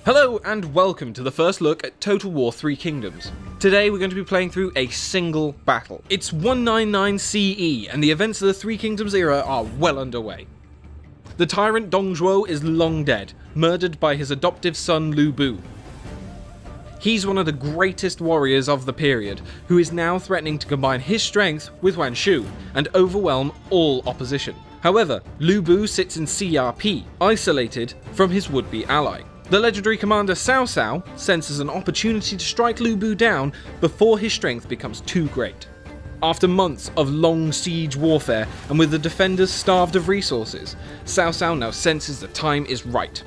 Hello and welcome to the first look at Total War 3 Kingdoms. Today we're going to be playing through a single battle. It's 199 CE and the events of the Three Kingdoms era are well underway. The tyrant Dong Zhuo is long dead, murdered by his adoptive son Lu Bu. He's one of the greatest warriors of the period, who is now threatening to combine his strength with Yuan Shu and overwhelm all opposition. However, Lu Bu sits in CRP, isolated from his would-be ally. The legendary commander Cao Cao senses an opportunity to strike Lu Bu down before his strength becomes too great. After months of long siege warfare and with the defenders starved of resources, Cao Cao now senses the time is right.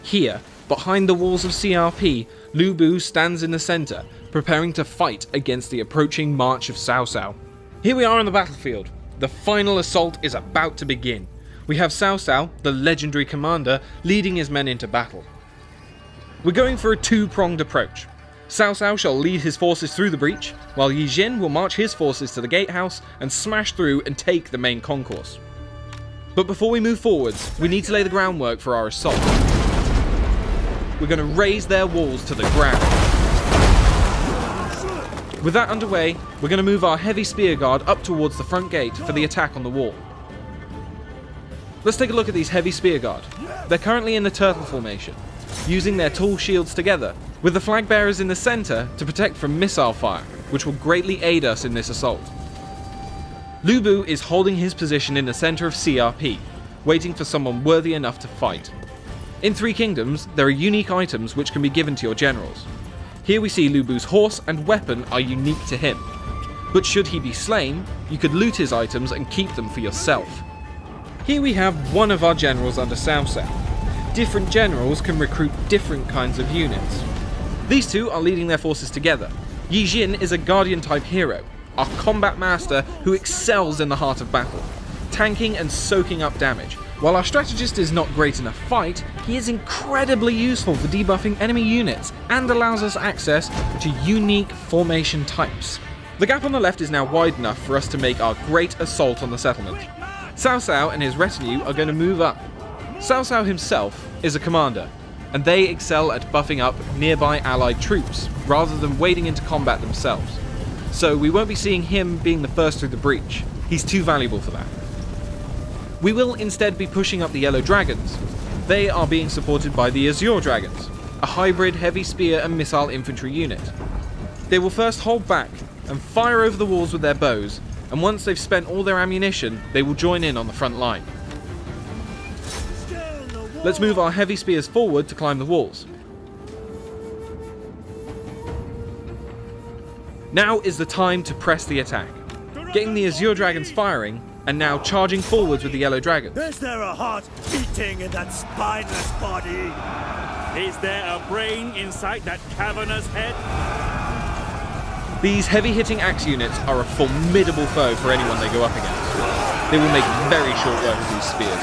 Here, behind the walls of CRP, Lu Bu stands in the centre, preparing to fight against the approaching march of Cao Cao. Here we are on the battlefield. The final assault is about to begin. We have Cao Cao, the legendary commander, leading his men into battle. We're going for a two-pronged approach. Cao Cao shall lead his forces through the breach, while Yi Jin will march his forces to the gatehouse and smash through and take the main concourse. But before we move forwards, we need to lay the groundwork for our assault. We're going to raise their walls to the ground. With that underway, we're going to move our heavy spear guard up towards the front gate for the attack on the wall. Let's take a look at these heavy spear guard. They're currently in the turtle formation, using their tall shields together, with the flag bearers in the centre to protect from missile fire, which will greatly aid us in this assault. Lu Bu is holding his position in the centre of CRP, waiting for someone worthy enough to fight. In Three Kingdoms, there are unique items which can be given to your generals. Here we see Lu Bu's horse and weapon are unique to him, but should he be slain, you could loot his items and keep them for yourself. Here we have one of our generals under Cao Cao. Different generals can recruit different kinds of units. These two are leading their forces together. Yi Jin is a guardian type hero, our combat master who excels in the heart of battle, tanking and soaking up damage. While our strategist is not great in a fight, he is incredibly useful for debuffing enemy units and allows us access to unique formation types. The gap on the left is now wide enough for us to make our great assault on the settlement. Cao Cao and his retinue are going to move up. Cao Cao himself is a commander, and they excel at buffing up nearby allied troops, rather than wading into combat themselves. So we won't be seeing him being the first through the breach. He's too valuable for that. We will instead be pushing up the Yellow Dragons. They are being supported by the Azure Dragons, a hybrid heavy spear and missile infantry unit. They will first hold back and fire over the walls with their bows, and once they've spent all their ammunition, they will join in on the front line. Let's move our heavy spears forward to climb the walls. Now is the time to press the attack. Getting the Azure Dragons firing, and now charging forwards with the Yellow Dragons. Is there a heart beating in that spineless body? Is there a brain inside that cavernous head? These heavy-hitting axe units are a formidable foe for anyone they go up against. They will make very short work of these spears.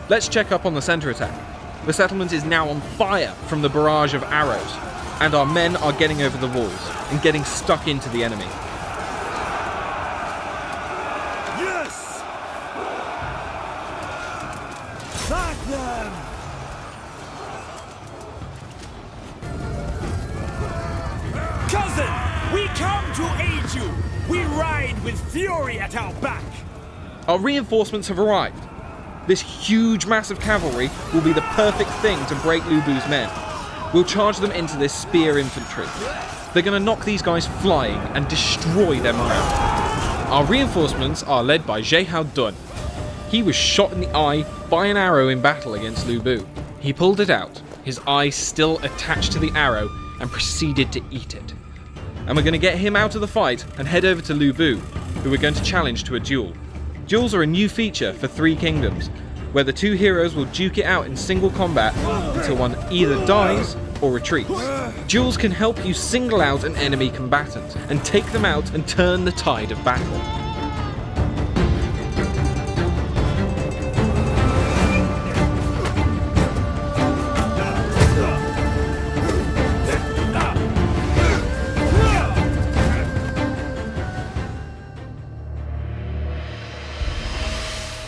Let's check up on the centre attack. The settlement is now on fire from the barrage of arrows, and our men are getting over the walls and getting stuck into the enemy. Yes! Back them! Cousin, we come to aid you. We ride with fury at our back. Our reinforcements have arrived. This huge mass of cavalry will be the perfect thing to break Lu Bu's men. We'll charge them into this spear infantry. They're going to knock these guys flying and destroy their morale. Our reinforcements are led by Zhehao Dun. He was shot in the eye by an arrow in battle against Lu Bu. He pulled it out, his eye still attached to the arrow, and proceeded to eat it. And we're going to get him out of the fight and head over to Lu Bu, who we're going to challenge to a duel. Duels are a new feature for Three Kingdoms, where the two heroes will duke it out in single combat until one either dies or retreats. Duels can help you single out an enemy combatant and take them out and turn the tide of battle.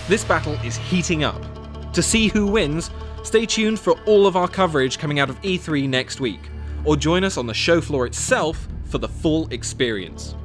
This battle is heating up. To see who wins, stay tuned for all of our coverage coming out of E3 next week, or join us on the show floor itself for the full experience.